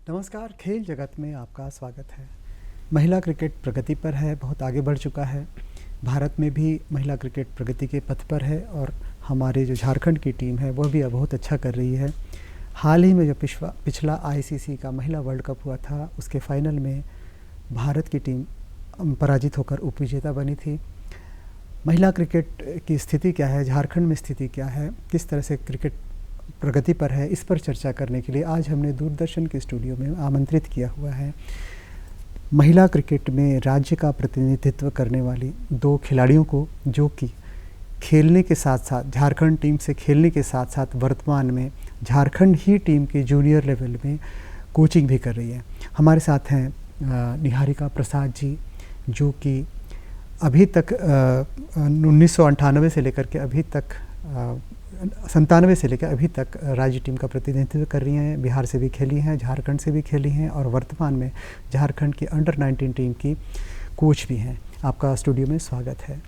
नमस्कार, खेल जगत में आपका स्वागत है। महिला क्रिकेट प्रगति पर है, बहुत आगे बढ़ चुका है। भारत में भी महिला क्रिकेट प्रगति के पथ पर है और हमारे जो झारखंड की टीम है वह भी अब बहुत अच्छा कर रही है। हाल ही में जो पिछला आईसीसी का महिला वर्ल्ड कप हुआ था, उसके फाइनल में भारत की टीम पराजित होकर उपविजेता बनी थी। महिला क्रिकेट की स्थिति क्या है, झारखंड में स्थिति क्या है, किस तरह से क्रिकेट प्रगति पर है, इस पर चर्चा करने के लिए आज हमने दूरदर्शन के स्टूडियो में आमंत्रित किया हुआ है महिला क्रिकेट में राज्य का प्रतिनिधित्व करने वाली दो खिलाड़ियों को, जो कि खेलने के साथ साथ झारखंड टीम से खेलने के साथ साथ वर्तमान में झारखंड ही टीम के जूनियर लेवल में कोचिंग भी कर रही है। हमारे साथ हैं निहारिका प्रसाद जी, जो कि अभी तक 1998 से लेकर के अभी तक 97 से लेकर अभी तक राज्य टीम का प्रतिनिधित्व कर रही हैं। बिहार से भी खेली हैं, झारखंड से भी खेली हैं और वर्तमान में झारखंड की अंडर 19 टीम की कोच भी हैं। आपका स्टूडियो में स्वागत है।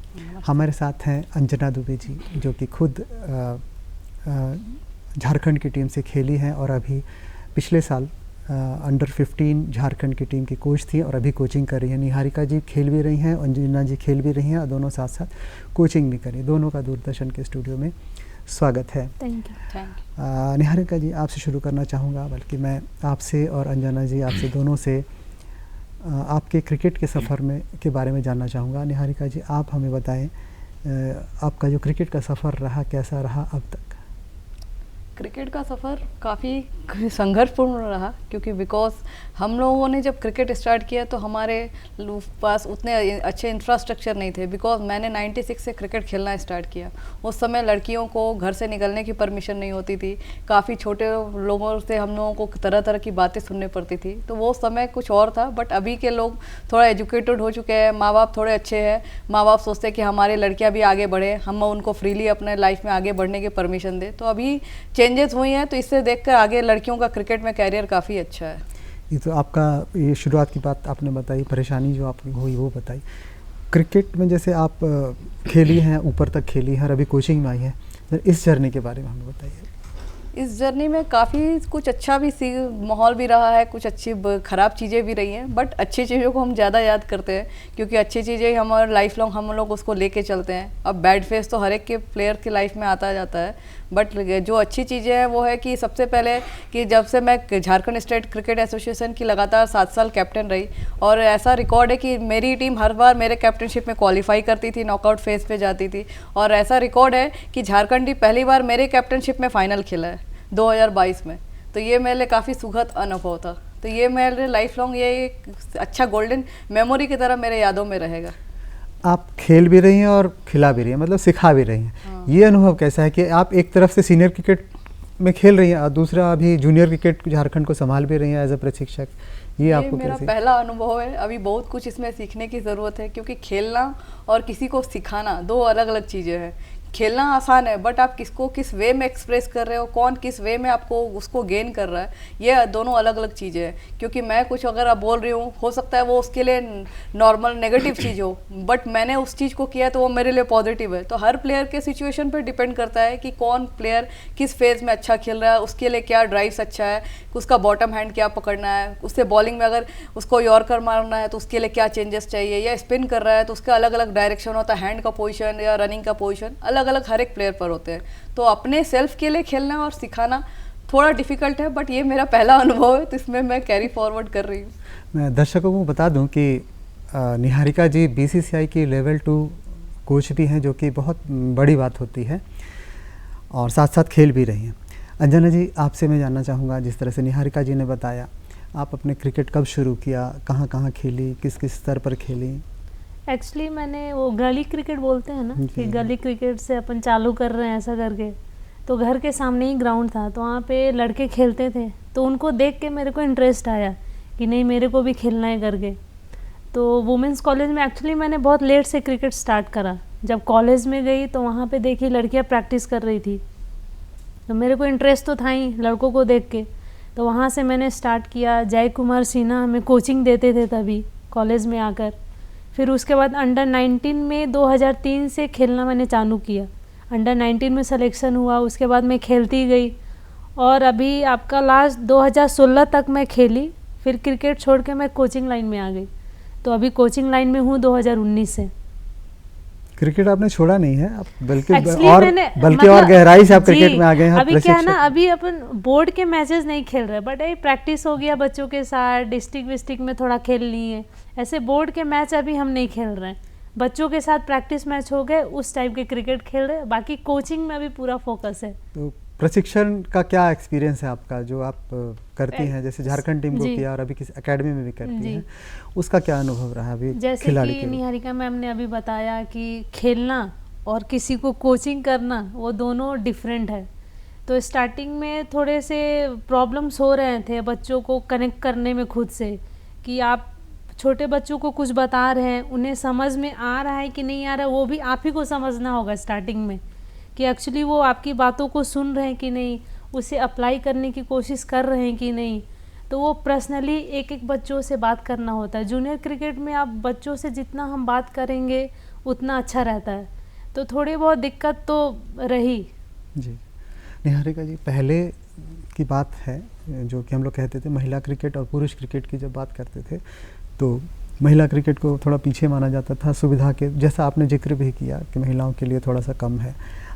हमारे साथ हैं अंजना दुबे जी, जो कि खुद झारखंड की टीम से खेली हैं और अभी पिछले साल अंडर 15 झारखंड की टीम की कोच थी और अभी कोचिंग कर रही हैं। निहारिका जी खेल भी रही हैं, अंजना जी खेल भी रही हैं और दोनों साथ साथ कोचिंग भी करें। दोनों का दूरदर्शन के स्टूडियो में स्वागत है। Thank you. निहारिका जी, आपसे शुरू करना चाहूँगा, बल्कि मैं आपसे और अंजना जी आपसे दोनों से आपके क्रिकेट के सफ़र में के बारे में जानना चाहूँगा। निहारिका जी, आप हमें बताएं आपका जो क्रिकेट का सफ़र रहा, कैसा रहा अब तक? क्रिकेट का सफ़र काफ़ी संघर्षपूर्ण रहा, क्योंकि बिकॉज हम लोगों ने जब क्रिकेट स्टार्ट किया तो हमारे पास उतने अच्छे इंफ्रास्ट्रक्चर नहीं थे। बिकॉज मैंने 96 से क्रिकेट खेलना स्टार्ट किया। उस समय लड़कियों को घर से निकलने की परमिशन नहीं होती थी। काफ़ी छोटे लोगों से हम लोगों को तरह तरह की बातें सुननी पड़ती थी। तो वो समय कुछ और था। बट अभी के लोग थोड़ा एजुकेटेड हो चुके हैं, माँ बाप थोड़े अच्छे हैं। माँ बाप सोचते हैं कि हमारी लड़कियाँ भी आगे बढ़े, हम उनको फ्रीली अपने लाइफ में आगे बढ़ने की परमिशन दें। तो अभी चेंजेस हुई हैं, तो इससे देखकर आगे लड़कियों का क्रिकेट में कैरियर काफ़ी अच्छा है। ये तो आपका ये शुरुआत की बात आपने बताई, परेशानी जो आपकी हुई वो बताई। क्रिकेट में जैसे आप खेली हैं, ऊपर तक खेली हैं और अभी कोचिंग में आई हैं, इस जर्नी के बारे में हमें बताइए। इस जर्नी में काफ़ी कुछ अच्छा भी माहौल भी रहा है, कुछ अच्छी ख़राब चीज़ें भी रही हैं। बट अच्छी चीज़ों को हम ज़्यादा याद करते हैं, क्योंकि अच्छी चीज़ें हमारे लाइफ लॉन्ग हम लोग उसको लेके चलते हैं। अब बैड फेस तो हर एक के प्लेयर की लाइफ में आता जाता है, बट जो अच्छी चीज़ें हैं वो है कि सबसे पहले कि जब से मैं झारखंड स्टेट क्रिकेट एसोसिएशन की लगातार 7 साल कैप्टन रही, और ऐसा रिकॉर्ड है कि मेरी टीम हर बार मेरे कैप्टनशिप में क्वालिफाई करती थी, नॉकआउट फेज पे जाती थी। और ऐसा रिकॉर्ड है कि झारखंड टीम पहली बार मेरे कैप्टनशिप में फाइनल खेला है 2022 में। तो ये मेरे लिए काफ़ी सुखद अनुभव था। तो ये मेरे लाइफ लॉन्ग ये एक अच्छा गोल्डन मेमोरी की तरह मेरे यादों में रहेगा। आप खेल भी रही हैं और खिला भी रही हैं, मतलब सिखा भी रही हैं। हाँ। ये अनुभव कैसा है कि आप एक तरफ से सीनियर क्रिकेट में खेल रही हैं और दूसरा अभी जूनियर क्रिकेट झारखंड को संभाल भी रही हैं एज अ प्रशिक्षक? ये आपको मेरा पहला अनुभव है। अभी बहुत कुछ इसमें सीखने की ज़रूरत है, क्योंकि खेलना और किसी को सिखाना दो अलग अलग चीज़ें हैं। खेलना आसान है, बट आप किसको किस वे में एक्सप्रेस कर रहे हो, कौन किस वे में आपको उसको गेन कर रहा है, ये दोनों अलग अलग चीज़ें हैं। क्योंकि मैं कुछ अगर आप बोल रही हूँ, हो सकता है वो उसके लिए नॉर्मल नेगेटिव चीज़ हो, बट मैंने उस चीज़ को किया तो वो मेरे लिए पॉजिटिव है। तो हर प्लेयर के सिचुएशन पर डिपेंड करता है कि कौन प्लेयर किस फेज़ में अच्छा खेल रहा है, उसके लिए क्या ड्राइव्स अच्छा है, उसका बॉटम हैंड क्या पकड़ना है, उससे बॉलिंग में अगर उसको यॉर्कर मारना है तो उसके लिए क्या चेंजेस चाहिए, या स्पिन कर रहा है तो उसका अलग अलग डायरेक्शन होता है, हैंड का पोजीशन या रनिंग का पोजीशन अलग अलग हर एक प्लेयर पर होते हैं। तो अपने सेल्फ के लिए खेलना और सिखाना थोड़ा डिफिकल्ट है, बट ये मेरा पहला अनुभव है, तो इसमें मैं कैरी फॉरवर्ड कर रही हूँ। मैं दर्शकों को बता दूं कि निहारिका जी बीसीसीआई की लेवल 2 कोच भी हैं, जो कि बहुत बड़ी बात होती है, और साथ साथ खेल भी रही हैं। अंजना जी, आपसे मैं जानना चाहूँगा, जिस तरह से निहारिका जी ने बताया, आप अपने क्रिकेट कब शुरू किया, कहाँ कहाँ खेली, किस किस स्तर पर खेली? एक्चुअली मैंने वो गली क्रिकेट बोलते हैं ना, कि गली क्रिकेट से अपन चालू कर रहे हैं ऐसा करके। तो घर के सामने ही ग्राउंड था, तो वहाँ पे लड़के खेलते थे, तो उनको देख के मेरे को इंटरेस्ट आया कि नहीं मेरे को भी खेलना है करके। तो वुमेंस कॉलेज में एक्चुअली मैंने बहुत लेट से क्रिकेट स्टार्ट करा। जब कॉलेज में गई तो वहाँ पे देखी लड़कियाँ प्रैक्टिस कर रही थी, तो मेरे को इंटरेस्ट तो था ही लड़कों को देख के। तो वहाँ से मैंने स्टार्ट किया। जय कुमार सिन्हा हमें कोचिंग देते थे तभी कॉलेज में आकर। फिर उसके बाद अंडर 19 में 2003 से खेलना मैंने चालू किया। अंडर 19 में सिलेक्शन हुआ, उसके बाद मैं खेलती गई और अभी आपका लास्ट 2016 तक मैं खेली, फिर क्रिकेट छोड़ के मैं कोचिंग लाइन में आ गई, तो अभी कोचिंग लाइन में हूँ 2019 से। क्रिकेट आपने छोड़ा नहीं है, आप बल्कि Actually और मतलब और गहराई से आप जी, क्रिकेट में आ गए हैं। अभी क्या है ना, अभी अपन बोर्ड के मैचेस नहीं खेल रहे, बट ये प्रैक्टिस हो गया बच्चों के साथ, डिस्ट्रिक्ट विस्ट्रिक्ट में थोड़ा खेल लिए, ऐसे बोर्ड के मैच अभी हम नहीं खेल रहे हैं। बच्चों के साथ प्रैक्टिस मैच हो गए, उस टाइप के क्रिकेट खेल रहे हैं, बाकी कोचिंग में अभी पूरा फोकस है। तो प्रशिक्षण का क्या एक्सपीरियंस है आपका, जो आप करती हैं, जैसे झारखंड टीम को जी। किया और अभी किसी एकेडमी में भी करती जी। हैं, उसका क्या अनुभव रहा अभी जैसे खिलाड़ी कि के रूप में? निहारिका मैम ने अभी बताया कि खेलना और किसी को कोचिंग करना वो दोनों डिफरेंट है। तो स्टार्टिंग में थोड़े से प्रॉब्लम्स हो रहे थे बच्चों को कनेक्ट करने में खुद से, कि आप छोटे बच्चों को कुछ बता रहे हैं, उन्हें समझ में आ रहा है कि नहीं आ रहा है, वो भी आप ही को समझना होगा स्टार्टिंग में, कि एक्चुअली वो आपकी बातों को सुन रहे हैं कि नहीं, उसे अप्लाई करने की कोशिश कर रहे हैं कि नहीं। तो वो पर्सनली एक एक बच्चों से बात करना होता है। जूनियर क्रिकेट में आप बच्चों से जितना हम बात करेंगे उतना अच्छा रहता है, तो थोड़ी बहुत दिक्कत तो रही। जी निहारिका जी, पहले की बात है जो कि हम लोग कहते थे महिला क्रिकेट और पुरुष क्रिकेट की जब बात करते थे, तो महिला क्रिकेट को थोड़ा पीछे माना जाता था सुविधा के, जैसा आपने जिक्र भी किया कि महिलाओं के लिए थोड़ा सा कम है।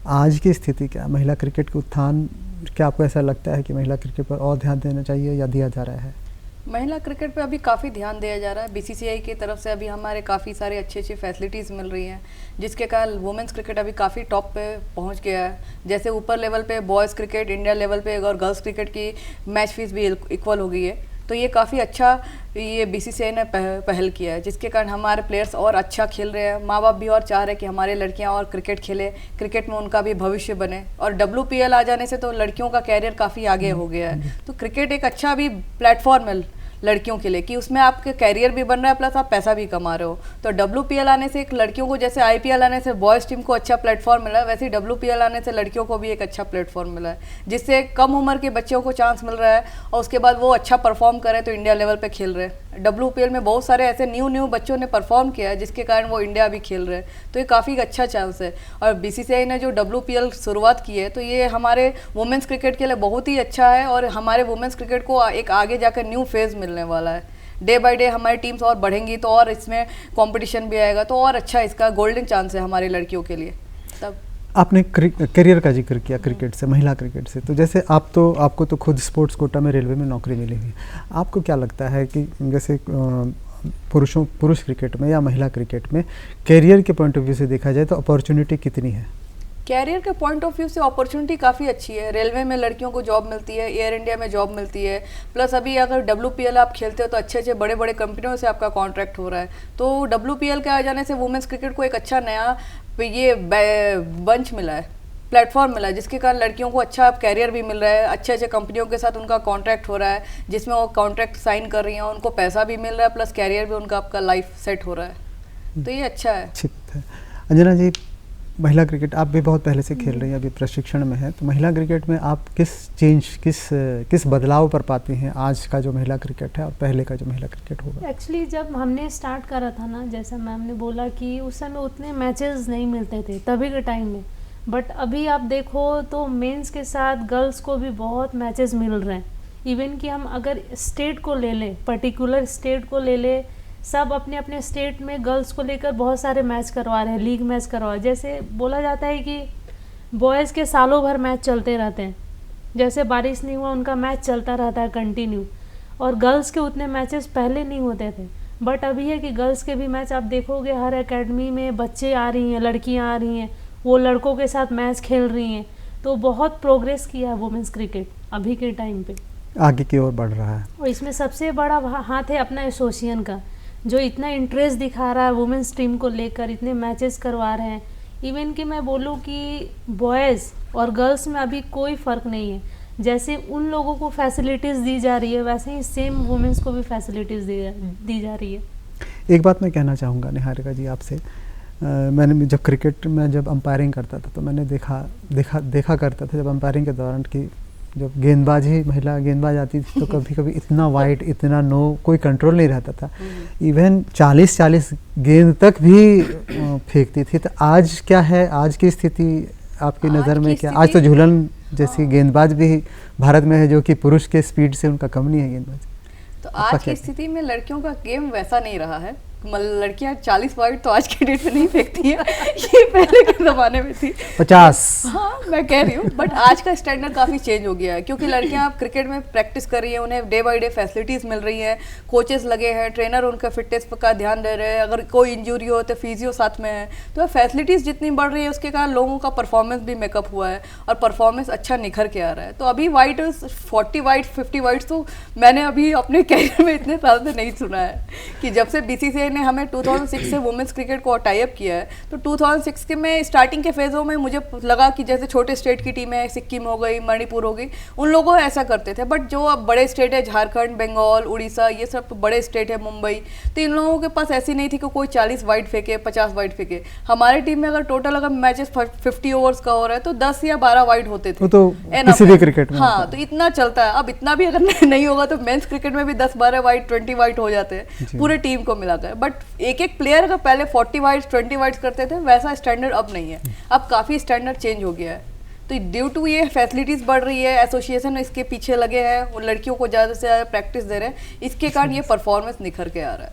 आज की स्थिति क्या, महिला क्रिकेट के उत्थान, क्या आपको ऐसा लगता है कि महिला क्रिकेट पर और ध्यान देना चाहिए या दिया जा रहा है? महिला क्रिकेट पे अभी काफ़ी ध्यान दिया जा रहा है। बीसीसीआई की तरफ से अभी हमारे काफ़ी सारे अच्छी फैसिलिटीज़ मिल रही हैं, जिसके कारण वुमेंस क्रिकेट अभी काफ़ी टॉप पे पहुंच गया है। जैसे ऊपर लेवल पे बॉयज़ क्रिकेट इंडिया लेवल पे और गर्ल्स क्रिकेट की मैच फीस भी इक्वल हो गई है, तो ये काफ़ी अच्छा ये बीसीसीआई ने पहल किया है, जिसके कारण हमारे प्लेयर्स और अच्छा खेल रहे हैं। माँ बाप भी और चाह रहे हैं कि हमारे लड़कियां और क्रिकेट खेले, क्रिकेट में उनका भी भविष्य बने। और WPL आ जाने से तो लड़कियों का कैरियर काफ़ी आगे हो गया है, तो क्रिकेट एक अच्छा भी प्लेटफॉर्म है लड़कियों के लिए कि उसमें आपके कैरियर भी बन रहा है प्लस आप पैसा भी कमा रहे हो। तो WPL आने से एक लड़कियों को, जैसे IPL आने से बॉयज़ टीम को अच्छा प्लेटफॉर्म मिला है, वैसे ही WPL आने से लड़कियों को भी एक अच्छा प्लेटफॉर्म मिला है, जिससे कम उम्र के बच्चों को चांस मिल रहा है और उसके बाद वो अच्छा परफॉर्म करें तो इंडिया लेवल पे खेल रहे हैं। WPL में बहुत सारे ऐसे न्यू बच्चों ने परफॉर्म किया है, जिसके कारण वो इंडिया भी खेल रहे हैं, तो ये काफ़ी अच्छा चांस है। और BCCI ने जो WPL शुरुआत की है, तो ये हमारे वुमेंस क्रिकेट के लिए बहुत ही अच्छा है और हमारे वुमेंस क्रिकेट को एक आगे जाकर न्यू फेज़ मिलने वाला है। डे बाय डे हमारी टीम्स और बढ़ेंगी तो और इसमें कंपटीशन भी आएगा, तो और अच्छा इसका गोल्डन चांस है हमारी लड़कियों के लिए। तब आपने करियर का जिक्र किया क्रिकेट से, महिला क्रिकेट से, तो जैसे आपको तो खुद स्पोर्ट्स कोटा में रेलवे में नौकरी मिली हुई, आपको क्या लगता है कि जैसे पुरुष क्रिकेट में या महिला क्रिकेट में करियर के पॉइंट ऑफ व्यू से देखा जाए तो अपॉर्चुनिटी कितनी है? कैरियर के पॉइंट ऑफ व्यू से अपॉर्चुनिटी काफ़ी अच्छी है। रेलवे में लड़कियों को जॉब मिलती है, एयर इंडिया में जॉब मिलती है, प्लस अभी अगर WPL आप खेलते हो तो अच्छे बड़े कंपनियों से आपका कॉन्ट्रैक्ट हो रहा है। तो WPL के आ जाने से वुमेंस क्रिकेट को एक अच्छा नया ये बंच मिला है, प्लेटफॉर्म मिला है, जिसके कारण लड़कियों को अच्छा कैरियर भी मिल रहा है, अच्छे कंपनियों के साथ उनका कॉन्ट्रैक्ट हो रहा है, जिसमें वो कॉन्ट्रैक्ट साइन कर रही हैं, उनको पैसा भी मिल रहा है प्लस कैरियर भी उनका आपका लाइफ सेट हो रहा है, तो ये अच्छा है। ठीक है। अंजना जी, महिला क्रिकेट आप भी बहुत पहले से खेल रही हैं, अभी प्रशिक्षण में है, तो महिला क्रिकेट में आप किस बदलाव पर पाती हैं आज का जो महिला क्रिकेट है और पहले का जो महिला क्रिकेट होगा? एक्चुअली जब हमने स्टार्ट करा था ना, जैसा मैम ने बोला कि उस समय उतने मैचेस नहीं मिलते थे तभी के टाइम में, बट अभी आप देखो तो मेंस के साथ गर्ल्स को भी बहुत मैचेस मिल रहे हैं। इवन कि हम अगर स्टेट को ले लें, पर्टिकुलर स्टेट को ले लें, सब अपने अपने स्टेट में गर्ल्स को लेकर बहुत सारे मैच करवा रहे हैं, लीग मैच करवा। जैसे बोला जाता है कि बॉयज़ के सालों भर मैच चलते रहते हैं, जैसे बारिश नहीं हुआ उनका मैच चलता रहता है कंटिन्यू, और गर्ल्स के उतने मैचेस पहले नहीं होते थे, बट अभी है कि गर्ल्स के भी मैच आप देखोगे हर एकेडमी में बच्चे आ रही हैं, लड़कियाँ आ रही हैं, वो लड़कों के साथ मैच खेल रही हैं, तो बहुत प्रोग्रेस किया है वुमेंस क्रिकेट अभी के टाइम पे, आगे की ओर बढ़ रहा है। और इसमें सबसे बड़ा हाथ है अपना एसोसिएशन का, जो इतना इंटरेस्ट दिखा रहा है वुमेंस टीम को लेकर, इतने मैचेस करवा रहे हैं। इवन कि मैं बोलूँ कि बॉयज़ और गर्ल्स में अभी कोई फ़र्क नहीं है, जैसे उन लोगों को फैसिलिटीज़ दी जा रही है वैसे ही सेम वुमेंस को भी फैसिलिटीज़ दी जा रही है। एक बात मैं कहना चाहूँगा निहारिका जी आपसे, मैंने जब क्रिकेट में जब अंपायरिंग करता था तो मैंने देखा करता था जब अंपायरिंग के दौरान कि जब महिला गेंदबाज आती थी तो कभी कभी इतना वाइड, इतना नो, कोई कंट्रोल नहीं रहता था, इवन 40 गेंद तक भी फेंकती थी। तो आज क्या है, आज की स्थिति आपकी नज़र में क्या? आज तो झूलन जैसे गेंदबाज भी भारत में है जो कि पुरुष के स्पीड से उनका कम नहीं है गेंदबाज। तो आज की स्थिति में लड़कियों का गेम वैसा नहीं रहा है। लड़कियां 40 वाइड तो आज के डेट में नहीं फेंकती हैं, ये पहले के ज़माने में थी 50। हाँ मैं कह रही हूँ, बट आज का स्टैंडर्ड काफ़ी चेंज हो गया है क्योंकि लड़कियां अब क्रिकेट में प्रैक्टिस कर रही हैं, उन्हें डे बाय डे फैसिलिटीज़ मिल रही हैं, कोचेस लगे हैं, ट्रेनर उनका फिटनेस का ध्यान दे रहे हैं, अगर कोई इंजरी हो तो फिजियो साथ में है। तो फैसिलिटीज़ जितनी बढ़ रही है उसके कारण लोगों का परफॉर्मेंस भी मेकअप हुआ है और परफॉर्मेंस अच्छा निखर के आ रहा है। तो अभी वाइड 40 वाइड 50 वाइड्स तो मैंने अभी अपने कैरियर में इतने साल से नहीं सुना है कि जब से BCCI ने हमें 2006 से वुमेन्स क्रिकेट को टाई अप किया है। तो 2006 के में स्टार्टिंग के फेज़ों में मुझे लगा कि जैसे छोटे स्टेट की टीमें सिक्किम हो गई, मणिपुर हो गई, उन लोगों ऐसा करते थे, बट जो अब बड़े स्टेट है झारखंड, बंगाल, उड़ीसा, ये सब तो बड़े स्टेट है, मुंबई, तो इन लोगों के पास ऐसी नहीं थी कि कोई 40 वाइड फेंके, 50 वाइड फेंके। हमारी टीम में अगर टोटल अगर मैचेस 50 ओवर्स का हो रहा है तो 10 या 12 वाइड होते थे, तो किसी भी क्रिकेट में। हाँ, तो इतना चलता है। अब इतना भी अगर नहीं होगा तो मेंस क्रिकेट में भी 10-12 वाइड 20 वाइड हो जाते हैं पूरे टीम को मिलाकर। बट एक प्लेयर अगर पहले 40 वाइड्स 20 वाइड्स करते थे, वैसा स्टैंडर्ड अब नहीं है, अब काफ़ी स्टैंडर्ड चेंज हो गया है। तो ड्यू टू ये फैसिलिटीज़ बढ़ रही है, एसोसिएशन इसके पीछे लगे हैं, वो लड़कियों को ज़्यादा से ज़्यादा प्रैक्टिस दे रहे हैं, इसके कारण ये परफॉर्मेंस निखर के आ रहा है।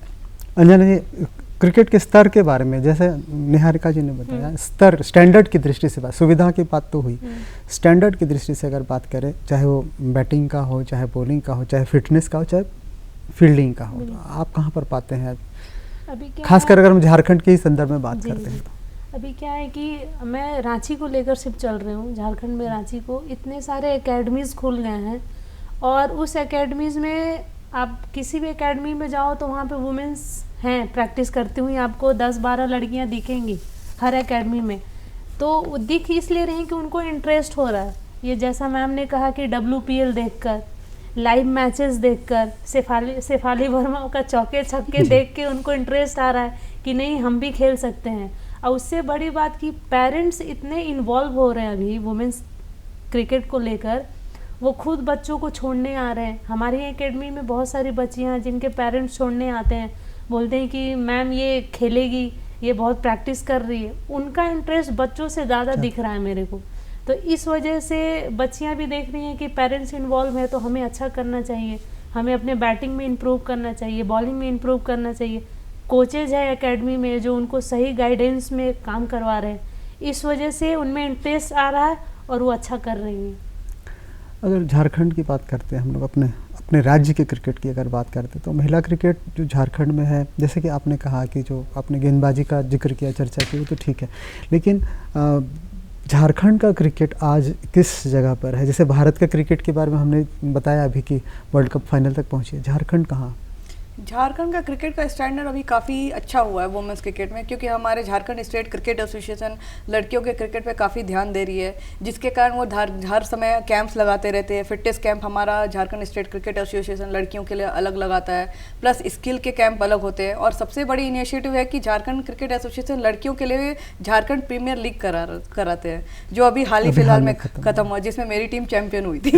अंजना जी, क्रिकेट के स्तर के बारे में जैसे निहारिका जी ने बताया, स्तर स्टैंडर्ड की दृष्टि से बात, सुविधा की बात तो हुई, स्टैंडर्ड की दृष्टि से अगर बात करें, चाहे वो बैटिंग का हो, चाहे बॉलिंग का हो, चाहे फिटनेस का हो, चाहे फील्डिंग का हो, तो आप कहाँ पर पाते हैं अभी? खासकर अगर हम झारखंड के ही संदर्भ में बात करते हैं तो अभी क्या है कि मैं रांची को लेकर सिर्फ चल रही हूँ, झारखंड में रांची को इतने सारे एकेडमीज़ खुल गए हैं और उस एकेडमीज़ में आप किसी भी एकेडमी में जाओ तो वहाँ पे वुमेंस हैं प्रैक्टिस करती हुई, आपको 10-12 लड़कियाँ दिखेंगी हर एकेडमी में। तो वो दिख इसलिए रही कि उनको इंटरेस्ट हो रहा है, ये जैसा मैम ने कहा कि WPL देखकर, लाइव मैचेस देखकर, शेफाली वर्मा का चौके छक्के देख के उनको इंटरेस्ट आ रहा है कि नहीं हम भी खेल सकते हैं। और उससे बड़ी बात कि पेरेंट्स इतने इन्वॉल्व हो रहे हैं अभी वुमेंस क्रिकेट को लेकर, वो खुद बच्चों को छोड़ने आ रहे हैं। हमारी एकेडमी में बहुत सारी बच्चियां हैं जिनके पेरेंट्स छोड़ने आते हैं, बोलते हैं कि मैम ये खेलेगी, ये बहुत प्रैक्टिस कर रही है। उनका इंटरेस्ट बच्चों से ज़्यादा दिख रहा है मेरे को। तो इस वजह से बच्चियां भी देख रही हैं कि पेरेंट्स इन्वॉल्व है तो हमें अच्छा करना चाहिए, हमें अपने बैटिंग में इम्प्रूव करना चाहिए, बॉलिंग में इम्प्रूव करना चाहिए। कोचेज है एकेडमी में जो उनको सही गाइडेंस में काम करवा रहे हैं, इस वजह से उनमें इंटरेस्ट आ रहा है और वो अच्छा कर रही हैं। अगर झारखंड की बात करते हैं हम लोग, अपने राज्य के क्रिकेट की अगर बात करते हैं तो महिला क्रिकेट जो झारखंड में है, जैसे कि आपने कहा कि जो आपने गेंदबाजी का जिक्र किया, चर्चा की, वो तो ठीक है, लेकिन झारखंड का क्रिकेट आज किस जगह पर है? जैसे भारत का क्रिकेट के बारे में हमने बताया अभी कि वर्ल्ड कप फाइनल तक पहुंची है, झारखंड कहाँ? झारखंड का क्रिकेट का स्टैंडर्ड अभी काफ़ी अच्छा हुआ है वुमेंस क्रिकेट में, क्योंकि हमारे झारखंड स्टेट क्रिकेट एसोसिएशन लड़कियों के क्रिकेट पे काफ़ी ध्यान दे रही है, जिसके कारण वो हर समय कैंप्स लगाते रहते हैं। फिटनेस कैंप हमारा झारखंड स्टेट क्रिकेट एसोसिएशन लड़कियों के लिए अलग लगाता है, प्लस स्किल के कैंप अलग होते हैं। और सबसे बड़ी इनिशिएटिव है कि झारखंड क्रिकेट एसोसिएशन लड़कियों के लिए झारखंड प्रीमियर लीग कराते हैं, जो अभी हाल ही फिलहाल में खत्म हुआ, जिसमें मेरी टीम चैंपियन हुई थी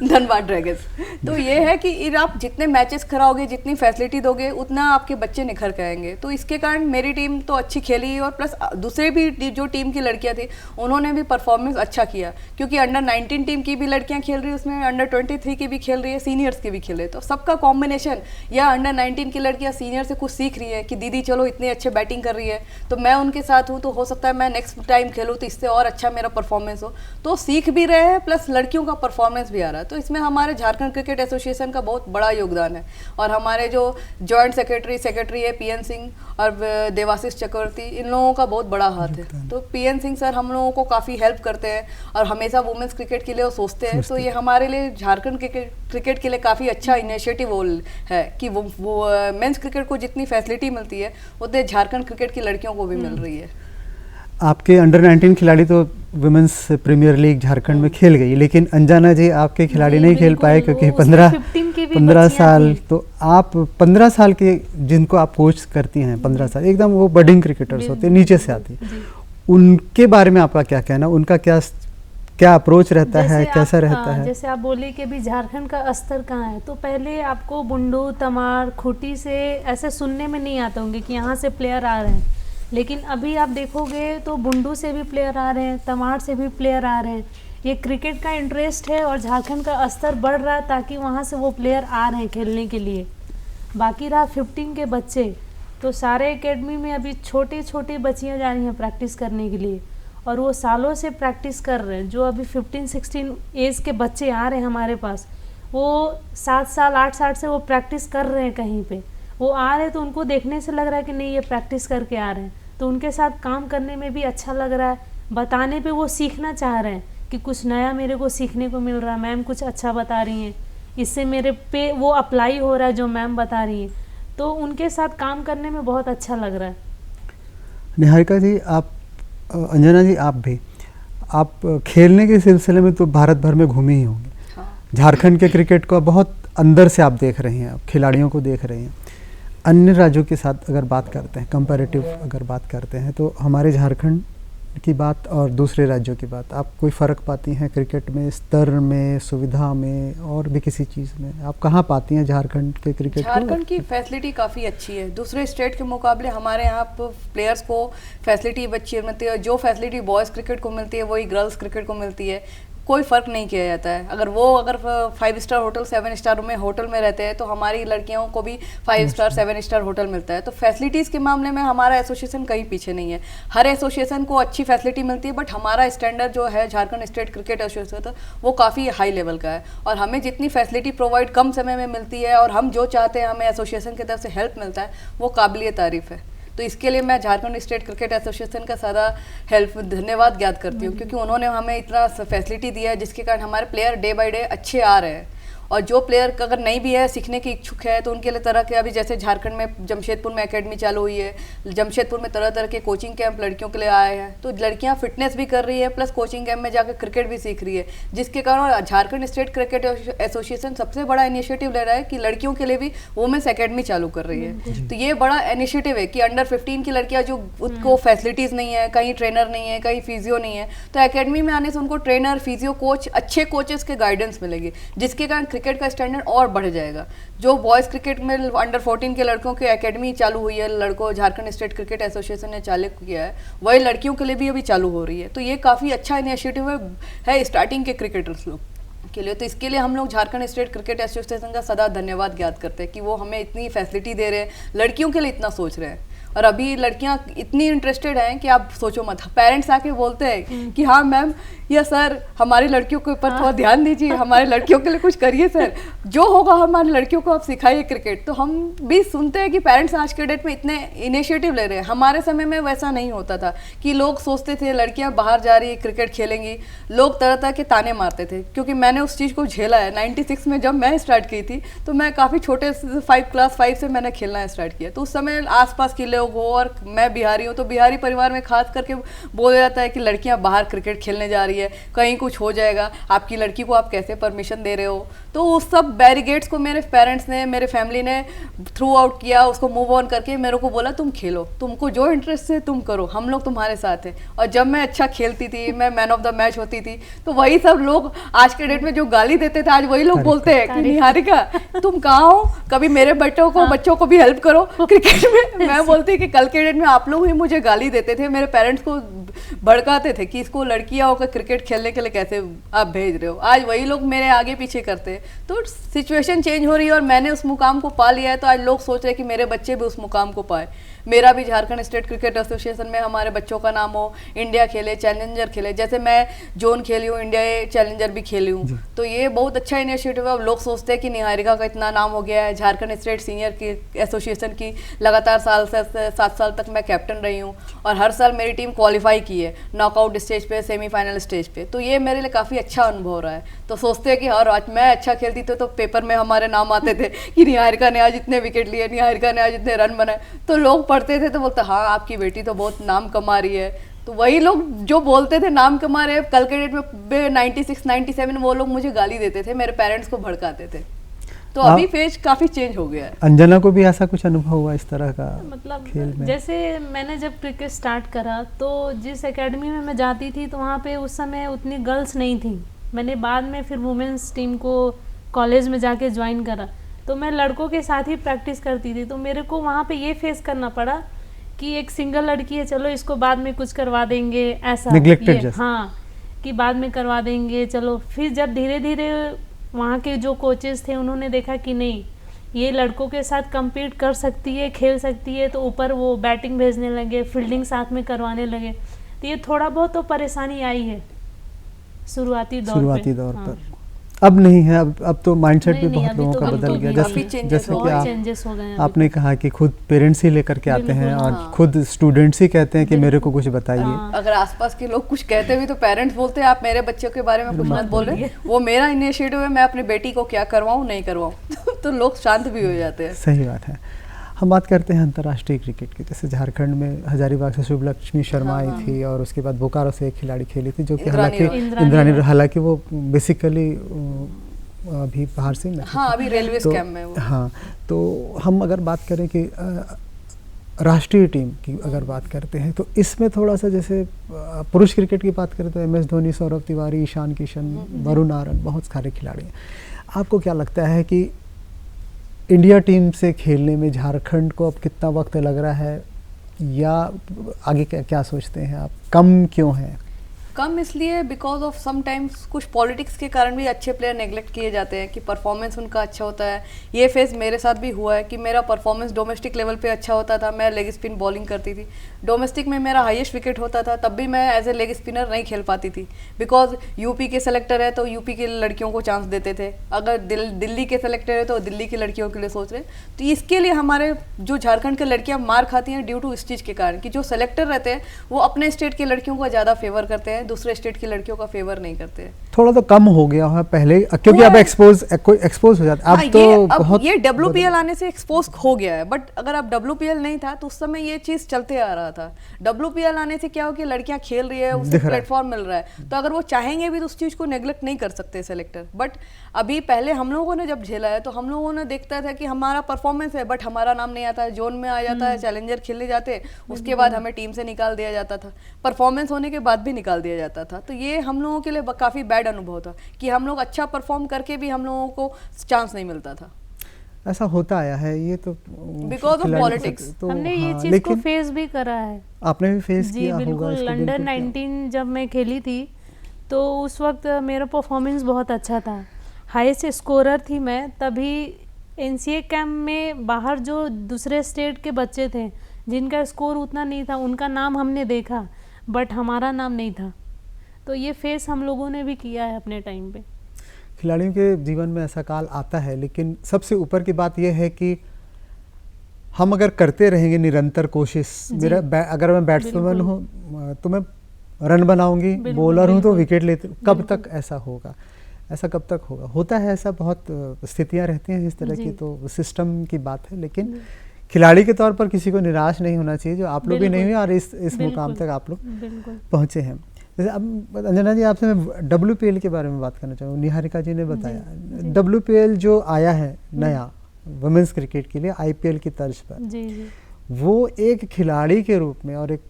धनबाद ड्रैगन्स। तो ये है कि आप जितने मैचेस कराओगे, जितनी फैसिलिटी दोगे, उतना आपके बच्चे निखर के आएंगे। तो इसके कारण मेरी टीम तो अच्छी खेली और प्लस दूसरे भी जो टीम की लड़कियां थी उन्होंने भी परफॉर्मेंस अच्छा किया, क्योंकि अंडर 19 टीम की भी लड़कियां खेल रही है, उसमें अंडर 23 की भी खेल रही है, सीनियर्स की भी खेल रही है। तो सबका कॉम्बिनेशन, या अंडर 19 की लड़कियां सीनियर से कुछ सीख रही है कि दीदी चलो इतने अच्छे बैटिंग कर रही है तो मैं उनके साथ हूँ, तो हो सकता है मैं नेक्स्ट टाइम खेलूँ तो इससे और अच्छा मेरा परफॉर्मेंस हो। तो सीख भी रहे हैं, प्लस लड़कियों का परफॉर्मेंस भी आ रहा है। तो इसमें हमारे झारखंड क्रिकेट एसोसिएशन का बहुत बड़ा योगदान है। और हमारे जो जॉइंट सेक्रेटरी है PN सिंह और देवाशीष चक्रवर्ती, इन लोगों का बहुत बड़ा हाथ है। तो PN सिंह सर हम लोगों को काफ़ी हेल्प करते हैं और हमेशा वुमेन्स क्रिकेट के लिए वो सोचते हैं। तो ये हमारे लिए झारखंड क्रिकेट के लिए काफ़ी अच्छा इनिशिएटिव है कि वो मेंस क्रिकेट को जितनी फैसिलिटी मिलती है उतने झारखंड क्रिकेट की लड़कियों को भी मिल रही है। आपके अंडर 19 खिलाड़ी तो वुमेंस प्रीमियर लीग झारखंड में खेल गई, लेकिन अंजना जी आपके खिलाड़ी नहीं खेल पाए क्योंकि 15 साल, तो आप 15 साल के जिनको आप कोच करती हैं, 15 साल एकदम वो बडिंग क्रिकेटर्स होते हैं, नीचे से आती है, उनके बारे में आपका क्या कहना, उनका क्या अप्रोच रहता है, कैसा रहता है? जैसे आप बोले कि अभी झारखंड का स्तर कहाँ है, तो पहले आपको बुंडू, तमाड़, खूंटी से ऐसे सुनने में नहीं आते होंगे कि यहाँ से प्लेयर आ रहे हैं। लेकिन अभी आप देखोगे तो बुंडू से भी प्लेयर आ रहे हैं, तमाड़ से भी प्लेयर आ रहे हैं। ये क्रिकेट का इंटरेस्ट है और झारखंड का स्तर बढ़ रहा है ताकि वहाँ से वो प्लेयर आ रहे हैं खेलने के लिए। बाकी रहा 15 के बच्चे, तो सारे एकेडमी में अभी छोटी छोटी बच्चियाँ जा रही हैं प्रैक्टिस करने के लिए, और वो सालों से प्रैक्टिस कर रहे हैं। जो अभी 15-16 एज के बच्चे आ रहे हैं हमारे पास, वो 7 साल 8 साल से वो प्रैक्टिस कर रहे हैं कहीं पे। वो आ रहे हैं तो उनको देखने से लग रहा है कि नहीं ये प्रैक्टिस करके आ रहे हैं, तो उनके साथ काम करने में भी अच्छा लग रहा है। बताने पे वो सीखना चाह रहे हैं कि कुछ नया मेरे को सीखने को मिल रहा है, मैम कुछ अच्छा बता रही हैं, इससे मेरे पे वो अप्लाई हो रहा है जो मैम बता रही हैं, तो उनके साथ काम करने में बहुत अच्छा लग रहा है। निहारिका जी, आप अंजना जी, आप खेलने के सिलसिले में तो भारत भर में घूमे ही होंगे। हाँ। झारखंड के क्रिकेट को बहुत अंदर से आप देख रहे हैं, आप खिलाड़ियों को देख रहे हैं। अन्य राज्यों के साथ अगर बात करते हैं, कंपैरेटिव अगर बात करते हैं, तो हमारे झारखंड की बात और दूसरे राज्यों की बात, आप कोई फ़र्क पाती हैं क्रिकेट में, स्तर में, सुविधा में, और भी किसी चीज़ में? आप कहाँ पाती हैं झारखंड के क्रिकेट को? झारखंड की फैसिलिटी काफ़ी अच्छी है। दूसरे स्टेट के मुकाबले हमारे यहाँ प्लेयर्स को फैसिलिटी अच्छी मिलती है। जो फैसिलिटी बॉयज़ क्रिकेट को मिलती है वही गर्ल्स क्रिकेट को मिलती है। कोई फ़र्क नहीं किया जाता है। अगर 5 स्टार होटल 7 स्टार में होटल में रहते हैं तो हमारी लड़कियों को भी 5 स्टार 7 स्टार होटल मिलता है। तो फैसिलिटीज़ के मामले में हमारा एसोसिएशन कहीं पीछे नहीं है। हर एसोसिएशन को अच्छी फैसिलिटी मिलती है, बट हमारा स्टैंडर्ड जो है झारखंड स्टेट क्रिकेट एसोसिएशन वो काफ़ी हाई लेवल का है, और हमें जितनी फैसिलिटी प्रोवाइड कम समय में मिलती है और हम जो चाहते हैं हमें एसोसिएशन की तरफ से हेल्प मिलता है, वो काबिलियत तारीफ़ है। तो इसके लिए मैं झारखंड स्टेट क्रिकेट एसोसिएशन का सारा धन्यवाद ज्ञात करती हूँ, क्योंकि उन्होंने हमें इतना फैसिलिटी दिया है जिसके कारण हमारे प्लेयर डे बाय डे अच्छे आ रहे हैं। और जो प्लेयर अगर नहीं भी है, सीखने की इच्छुक है, तो उनके लिए तरह के, अभी जैसे झारखंड में जमशेदपुर में एकेडमी चालू हुई है, जमशेदपुर में तरह तरह के कोचिंग कैंप लड़कियों के लिए आए हैं। तो लड़कियां फिटनेस भी कर रही है, प्लस कोचिंग कैंप में जाकर क्रिकेट भी सीख रही है, जिसके कारण झारखंड स्टेट क्रिकेट एसोसिएशन सबसे बड़ा इनिशिएटिव ले रहा है कि लड़कियों के लिए भी वुमेन्स एकेडमी चालू कर रही है। तो ये बड़ा इनिशिएटिव है कि अंडर 15 की लड़कियां जो उनको फैसिलिटीज़ नहीं है, कहीं ट्रेनर नहीं है, कहीं फिजियो नहीं है, तो एकेडमी में आने से उनको ट्रेनर, फिजियो, कोच, अच्छे कोचेस के गाइडेंस मिलेगी, जिसके कारण क्रिकेट का स्टैंडर्ड और बढ़ जाएगा। जो बॉयज़ क्रिकेट में अंडर 14 के लड़कों की एकेडमी चालू हुई है, लड़कों झारखंड स्टेट क्रिकेट एसोसिएशन ने चालू किया है, वही लड़कियों के लिए भी अभी चालू हो रही है। तो ये काफ़ी अच्छा इनिशिएटिव है स्टार्टिंग के क्रिकेटर्स लोग के लिए। तो इसके लिए हम लोग झारखंड स्टेट क्रिकेट एसोसिएशन का सदा धन्यवाद ज्ञात करते हैं कि वो हमें इतनी फैसिलिटी दे रहे हैं, लड़कियों के लिए इतना सोच रहे हैं। और अभी लड़कियां इतनी इंटरेस्टेड हैं कि आप सोचो मत। पेरेंट्स आके बोलते हैं कि हाँ मैम या सर, हमारी लड़कियों के ऊपर थोड़ा ध्यान दीजिए, हमारे लड़कियों के लिए कुछ करिए सर, जो होगा हमारी लड़कियों को आप सिखाइए क्रिकेट। तो हम भी सुनते हैं कि पेरेंट्स आज के डेट में इतने इनिशिएटिव ले रहे हैं। हमारे समय में वैसा नहीं होता था कि लोग सोचते थे लड़कियां बाहर जा रही है क्रिकेट खेलेंगी, लोग तरह तरह के ताने मारते थे। क्योंकि मैंने उस चीज़ को झेला है। 96 में जब मैं स्टार्ट की थी तो मैं काफ़ी छोटे क्लास 5 से मैंने खेलना स्टार्ट किया। तो उस समय आसपास के लोग हो, और मैं बिहारी हूँ, तो बिहारी परिवार में खास करके बोला जाता है कि लड़कियां बाहर क्रिकेट खेलने जा रही है, कहीं कुछ हो जाएगा, आपकी लड़की को आप कैसे परमिशन दे रहे हो। तो उस सब बैरिगेट्स को मेरे पेरेंट्स ने, मेरे फैमिली ने थ्रू आउट किया, उसको मूव ऑन करके मेरे को बोला तुम खेलो, तुमको जो इंटरेस्ट है तुम करो, हम लोग तुम्हारे साथ हैं। और जब मैं अच्छा खेलती थी, मैं मैन ऑफ द मैच होती थी, तो वही सब लोग आज के डेट में जो गाली देते थे आज वही लोग बोलते हैं कि निहारिका तुम कहाँ हो, कभी मेरे बच्चों को भी हेल्प करो क्रिकेट में। मैं बोलती कि कल के डेट में आप लोग ही मुझे गाली देते थे, मेरे पेरेंट्स को भड़काते थे कि इसको लड़कियां होकर क्रिकेट खेलने के लिए कैसे आप भेज रहे हो। आज वही लोग मेरे आगे पीछे करते हैं। तो सिचुएशन चेंज हो रही है और मैंने उस मुकाम को पा लिया है, तो आज लोग सोच रहे हैं कि मेरे बच्चे भी उस मुकाम को पाए। मेरा भी झारखंड स्टेट क्रिकेट एसोसिएशन में हमारे बच्चों का नाम हो, इंडिया खेले, चैलेंजर खेले, जैसे मैं जोन खेली हूँ, इंडिया चैलेंजर भी खेली हूँ। तो ये बहुत अच्छा इनिशिएटिव है। अब लोग सोचते हैं कि निहारिका का इतना नाम हो गया है, झारखंड स्टेट सीनियर की एसोसिएशन की लगातार 7 साल तक मैं कैप्टन रही हूँ, और हर साल मेरी टीम क्वालिफाई की है नॉकआउट स्टेज पे, सेमीफाइनल स्टेज पे। तो ये मेरे लिए काफ़ी अच्छा अनुभव रहा है। तो सोचते हैं कि और आज मैं अच्छा खेलती तो पेपर में हमारे नाम आते थे कि निहारिका ने आज इतने विकेट लिए, निहारिका ने आज इतने रन बनाए। तो लोग पढ़ते थे तो बोलते हाँ आपकी बेटी तो बहुत नाम कमा रही है। तो वही लोग जो बोलते थे नाम कमा रहे, कल के डेट में 96 97 वो लोग मुझे गाली देते थे, मेरे पेरेंट्स को भड़काते थे। तो अभी फेज काफी चेंज हो गया है। अंजना को भी ऐसा कुछ अनुभव हुआ इस तरह का मतलब खेल में? जैसे मैंने जब क्रिकेट स्टार्ट करा तो जिस एकेडमी में मैं जाती थी तो वहाँ पे उस समय उतनी गर्ल्स नहीं थी। मैंने बाद में फिर वुमेन्स टीम को कॉलेज में जाके ज्वाइन करा, तो मैं लड़कों के साथ ही प्रैक्टिस करती थी। तो मेरे को वहाँ पे ये फेस करना पड़ा कि एक सिंगल लड़की है, चलो इसको बाद में कुछ करवा देंगे, ऐसा Neglected जैसा। हाँ, कि बाद में करवा देंगे चलो। फिर जब धीरे धीरे वहाँ के जो कोचेस थे उन्होंने देखा कि नहीं, ये लड़कों के साथ compete कर सकती है, खेल सकती है, तो ऊपर वो बैटिंग भेजने लगे, फील्डिंग साथ में करवाने लगे। तो ये थोड़ा बहुत तो परेशानी आई है शुरुआती दौर पर। अब नहीं है, अब तो माइंडसेट भी नहीं, बहुत अभी लोगों तो का बिल्कुल बदल गया। भी काफी जैसे changes जैसे हो कि गए। बहुत आप चेंजेस हो गए हैं आपने कहा कि खुद पेरेंट्स ही लेकर के आते हैं बिल्कुल, और हाँ। खुद स्टूडेंट्स ही कहते हैं कि मेरे को कुछ बताइए। हाँ। अगर आसपास के लोग कुछ कहते भी तो पेरेंट्स बोलते हैं आप मेरे बच्चों के बारे में कुछ मत बोले, वो मेरा इनिशिएटिव है, मैं अपनी बेटी को क्या करवाऊं नहीं करवाऊं तो लोग शांत भी हो जाते हैं। सही बात है। हम बात करते हैं अंतर्राष्ट्रीय क्रिकेट की। जैसे झारखंड में हजारीबाग से शुभलक्ष्मी शर्मा आई थी और उसके बाद बोकारो से एक खिलाड़ी खेली थी जो कि हालांकि इंद्रानी, हालांकि वो बेसिकली अभी बाहर से नहीं। हाँ, अभी रेलवे तो, स्कैम में वो। हाँ, तो हम अगर बात करें कि राष्ट्रीय टीम की अगर बात करते हैं तो इसमें थोड़ा सा जैसे पुरुष क्रिकेट की बात करें तो MS धोनी, सौरभ तिवारी, ईशान किशन, वरुण आर्यन, बहुत सारे खिलाड़ी हैं। आपको क्या लगता है कि इंडिया टीम से खेलने में झारखंड को अब कितना वक्त लग रहा है, या आगे क्या सोचते हैं आप, कम क्यों है? कम इसलिए बिकॉज ऑफ समटाइम्स कुछ पॉलिटिक्स के कारण भी अच्छे प्लेयर नेग्लेक्ट किए जाते हैं कि परफॉर्मेंस उनका अच्छा होता है। ये फेज मेरे साथ भी हुआ है कि मेरा परफॉर्मेंस डोमेस्टिक लेवल पे अच्छा होता था, मैं लेग स्पिन बॉलिंग करती थी, डोमेस्टिक में मेरा हाईएस्ट विकेट होता था, तब भी मैं एज ए लेग स्पिनर नहीं खेल पाती थी बिकॉज यूपी के सेलेक्टर है तो यूपी के लड़कियों को चांस देते थे, अगर दिल्ली के सेलेक्टर है तो दिल्ली की लड़कियों के लिए सोच रहे। तो इसके लिए हमारे जो झारखंड के लड़कियाँ मार खाती हैं ड्यू टू इस चीज़ के कारण कि जो सेलेक्टर रहते हैं वो अपने स्टेट के लड़कियों को ज़्यादा फेवर करते हैं, दूसरे स्टेट की लड़कियों का फेवर नहीं करते हैं। थोड़ा तो कम हो गया है पहले, क्योंकि अब एक्सपोज हो जाता है। अब तो बहुत ये WPL आने से एक्सपोज हो गया है, बट अगर अब WPL नहीं था तो उस समय ये चीज चलते आ रहा था। WPL आने से क्या हो कि लड़कियां खेल रही है, उसे प्लेटफॉर्म मिल रहा है, तो अगर वो चाहेंगे भी तो उस चीज को नेग्लेक्ट नहीं कर सकते सेलेक्टर। बट अभी पहले हम लोगों ने जब झेला है तो हम लोगों ने देखता था कि हमारा परफॉर्मेंस है बट हमारा नाम नहीं आता है, जोन में आ जाता है, चैलेंजर खेलने जाते, उसके बाद हमें टीम से निकाल दिया जाता था, परफॉर्मेंस होने के बाद भी निकाल दिया जाता था। तो ये हम लोगों के लिए काफी बैड अनुभव था कि हम लोग अच्छा परफॉर्म करके भी हम लोगों को चांस नहीं मिलता था। ऐसा होता आया है, ये तो बिकॉज ऑफ पॉलिटिक्स। तो हमने ये हाँ, चीज को फेस भी करा है। आपने भी फेस जी किया होगा बिल्कुल। इसको। अंडर 19 जब मैं खेली थी तो उस वक्त मेरा परफॉर्मेंस बहुत अच्छा था, हाईएस्ट स्कोरर थी मैं। तभी NCA कैंप में बाहर जो दूसरे स्टेट के बच्चे थे जिनका स्कोर उतना नहीं था, उनका नाम हमने देखा बट हमारा नाम नहीं था। तो ये फेस हम लोगों ने भी किया है अपने टाइम पे। खिलाड़ियों के जीवन में ऐसा काल आता है, लेकिन सबसे ऊपर की बात यह है कि हम अगर करते रहेंगे निरंतर कोशिश, अगर मैं बैट्समैन हूँ तो मैं रन बनाऊंगी, बॉलर हूँ तो विकेट लेते, कब तक ऐसा होगा? ऐसा कब तक होगा? होता है ऐसा, बहुत स्थितियाँ रहती हैं इस तरह की, तो सिस्टम की बात है। लेकिन खिलाड़ी के तौर पर किसी को निराश नहीं होना चाहिए, जो आप लोग भी नहीं हुए और इस मुकाम तक आप लोग पहुँचे हैं। जैसे अब अंजना जी, आपसे मैं WPL के बारे में बात करना चाहूँगा। निहारिका जी ने बताया WPL जो आया है नया वुमेन्स क्रिकेट के लिए IPL की तर्ज पर, वो एक खिलाड़ी के रूप में और एक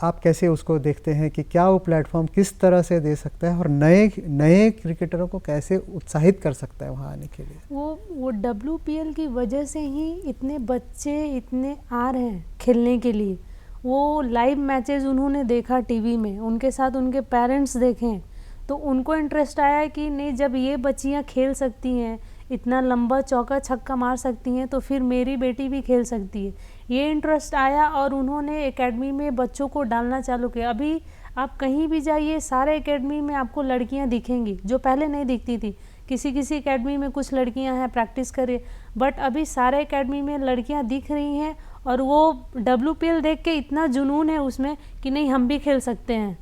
आप कैसे उसको देखते हैं कि क्या वो प्लेटफॉर्म किस तरह से दे सकता है और नए क्रिकेटरों को कैसे उत्साहित कर सकता है वहाँ आने के लिए? वो WPL की वजह से ही इतने बच्चे इतने आ रहे हैं खेलने के लिए। वो लाइव मैचेस उन्होंने देखा टीवी में, उनके साथ उनके पेरेंट्स देखें तो उनको इंटरेस्ट आया कि नहीं, जब ये बच्चियाँ खेल सकती हैं, इतना लंबा चौका छक्का मार सकती हैं, तो फिर मेरी बेटी भी खेल सकती है। ये इंटरेस्ट आया और उन्होंने एकेडमी में बच्चों को डालना चालू किया। अभी आप कहीं भी जाइए, सारे एकेडमी में आपको लड़कियां दिखेंगी जो पहले नहीं दिखती थी। किसी एकेडमी में कुछ लड़कियां हैं प्रैक्टिस कर रही, बट अभी सारे एकेडमी में लड़कियां दिख रही हैं और वो WPL देख के इतना जुनून है उसमें कि नहीं, हम भी खेल सकते हैं,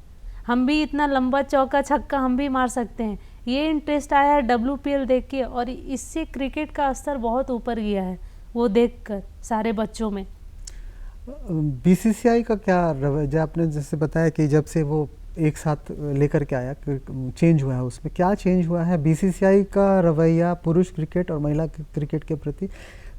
हम भी इतना लंबा चौका छक्का हम भी मार सकते हैं। ये इंटरेस्ट आया है WPL देख के और इससे क्रिकेट का स्तर बहुत ऊपर गया है वो देखकर सारे बच्चों में। BCCI का क्या रवैया, आपने जैसे बताया कि जब से वो एक साथ लेकर के आया, चेंज हुआ है, उसमें क्या चेंज हुआ है BCCI का रवैया पुरुष क्रिकेट और महिला क्रिकेट के प्रति?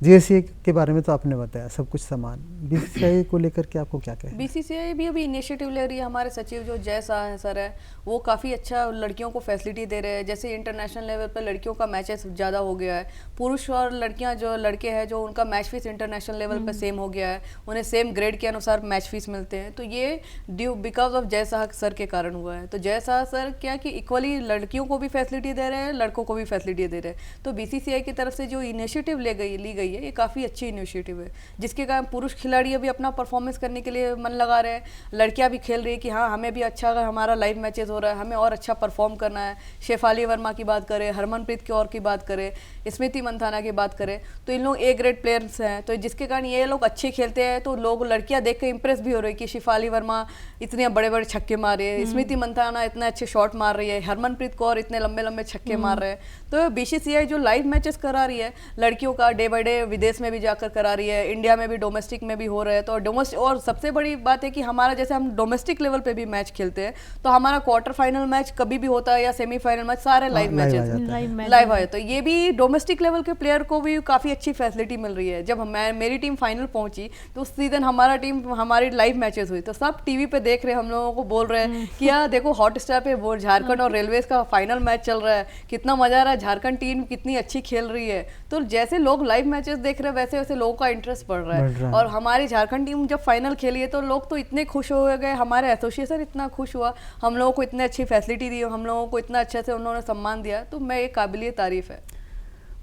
जीएससी के बारे में तो आपने बताया सब कुछ समान, बीसीसीआई को लेकर के आपको क्या कहें? बीसीसीआई भी अभी इनिशिएटिव ले रही है। हमारे सचिव जो जय शाह सर है वो काफ़ी अच्छा लड़कियों को फैसिलिटी दे रहे हैं। जैसे इंटरनेशनल लेवल पर लड़कियों का मैचेस ज़्यादा हो गया है, पुरुष और लड़कियां जो लड़के हैं जो उनका मैच फीस इंटरनेशनल लेवल पर सेम हो गया है, उन्हें सेम ग्रेड के अनुसार मैच फीस मिलते हैं। तो ये due because of Jay Shah sir के कारण हुआ है। तो जय शाह सर क्या कि इक्वली लड़कियों को भी फैसिलिटी दे रहे हैं, लड़कों को भी फैसिलिटी दे रहे हैं। तो बीसीसीआई की तरफ से जो इनिशिएटिव ली गई है ये काफ़ी अच्छी इनिशिएटिव है, जिसके कारण पुरुष खिलाड़ी अभी अपना परफॉर्मेंस करने के लिए मन लगा रहे हैं, लड़कियां भी खेल रही है कि हाँ हमें भी अच्छा, अगर हमारा लाइव मैचेस हो रहा है हमें और अच्छा परफॉर्म करना है। शेफाली वर्मा की बात करें, हरमनप्रीत कौर की बात करें, स्मृति मंथाना की बात करें, तो इन लोग ए ग्रेड प्लेयर्स हैं। तो जिसके कारण ये लोग अच्छे खेलते हैं तो लोग लड़कियां देख के इंप्रेस भी हो रही है कि शेफाली वर्मा इतने बड़े बड़े छक्के मार रही है, स्मृति मंथाना इतने अच्छे शॉट मार रही है, हरमनप्रीत कौर इतने लंबे लंबे छक्के मार रहे हैं। तो बीसीसीआई जो लाइव मैचेस करा रही है लड़कियों का डे बाय डे, विदेश में भी जाकर करा रही है, इंडिया में भी डोमेस्टिक में भी हो रहा है। तो डोमेस्टिक, और सबसे बड़ी बात है कि हमारा जैसे हम डोमेस्टिक लेवल पे भी मैच खेलते हैं तो हमारा क्वार्टर फाइनल मैच कभी भी होता है या सेमीफाइनल मैच सारे लाइव मैचेस लाइव है। तो ये भी डोमेस्टिक लेवल के प्लेयर को भी काफ़ी अच्छी फैसिलिटी मिल रही है। जब मेरी टीम फाइनल पहुंची तो उस दिन हमारी लाइव मैचेस हुई तो सब टीवी पे देख रहे हैं, हम लोगों को बोल रहे हैं कि यार देखो हॉटस्टार पे वो झारखंड और रेलवेज का फाइनल मैच चल रहा है, कितना मजा आ रहा है, झारखंड टीम कितनी अच्छी खेल रही है। तो जैसे लोग लाइव मैचेस देख रहे हैं वैसे वैसे लोगों का इंटरेस्ट बढ़ रहा है। और हमारी झारखंड टीम जब फाइनल खेली है तो लोग तो इतने खुश हो गए, हमारे एसोसिएशन इतना खुश हुआ, हम लोगों को इतने अच्छी फैसिलिटी दी, हम लोगों को इतना अच्छे से उन्होंने सम्मान दिया। तो मैं ये काबिलियत तारीफ है।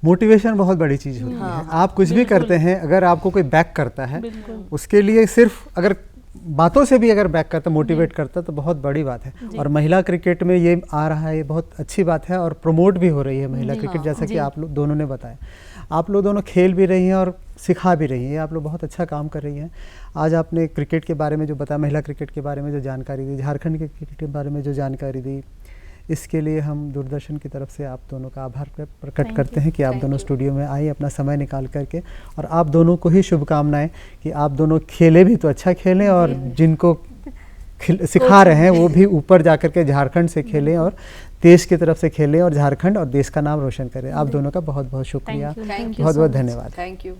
मोटिवेशन बहुत बड़ी चीज़ होती है। आप कुछ भी करते हैं अगर आपको कोई बैक करता है उसके लिए, सिर्फ अगर बातों से भी अगर बैक करता, मोटिवेट करता तो बहुत बड़ी बात है। और महिला क्रिकेट में ये आ रहा है, ये बहुत अच्छी बात है और प्रमोट भी हो रही है महिला क्रिकेट, जैसा कि आप लोग दोनों ने बताया। आप लोग दोनों खेल भी रही हैं और सिखा भी रही हैं, आप लोग बहुत अच्छा काम कर रही हैं। आज आपने क्रिकेट के बारे में जो बताया, महिला क्रिकेट के बारे में जो जानकारी दी, झारखंड के क्रिकेट के बारे में जो जानकारी दी, इसके लिए हम दूरदर्शन की तरफ से आप दोनों का आभार प्रकट करते हैं कि आप दोनों स्टूडियो में आई अपना समय निकाल करके। और आप दोनों को ही शुभकामनाएं कि आप दोनों खेले भी तो अच्छा खेलें और जिनको सिखा रहे हैं वो भी ऊपर जाकर के झारखंड से खेलें और देश की तरफ से खेलें और झारखंड और देश का नाम रोशन करें। आप दोनों का बहुत बहुत शुक्रिया, बहुत बहुत धन्यवाद। Thank you.